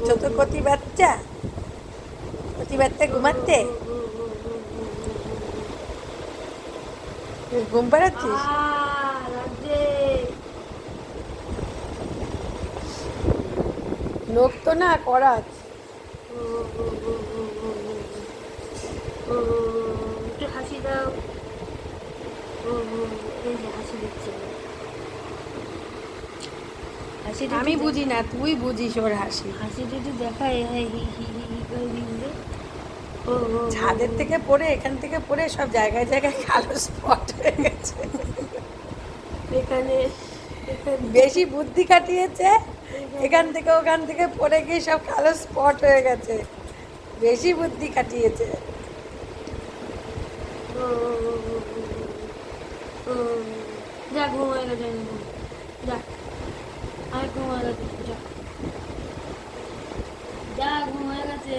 ছোট কতি বাচ্চা, কতি বাচ্চা ঘুমাচ্ছে, তুই ঘুম পাড়াচ্ছিস? নখ তো না করাচ। একটু হাসি দাও। এই যে হাসি দিচ্ছে। হাসিটা আমি বুঝি না, তুই বুঝিস ওর হাসি। হাসিটা একটু দেখায়, হ্যাঁ, হি হি হি হি করে দিচ্ছে। ছাদের থেকে পড়ে, এখান থেকে পড়ে সব জায়গায় জায়গায় কালো স্পট হয়ে গেছে। এখানে এখানে বেশি বুদ্ধি খাটিয়েছে, এখান থেকে ওখান থেকে পড়ে গিয়ে সব কালো স্পট হয়ে গেছে। বেশি বুদ্ধি খাটিয়েছে। যা ঘুমায় গেছে, যা আর ঘুমায় গেছে, যা যা ঘুমায় গেছে।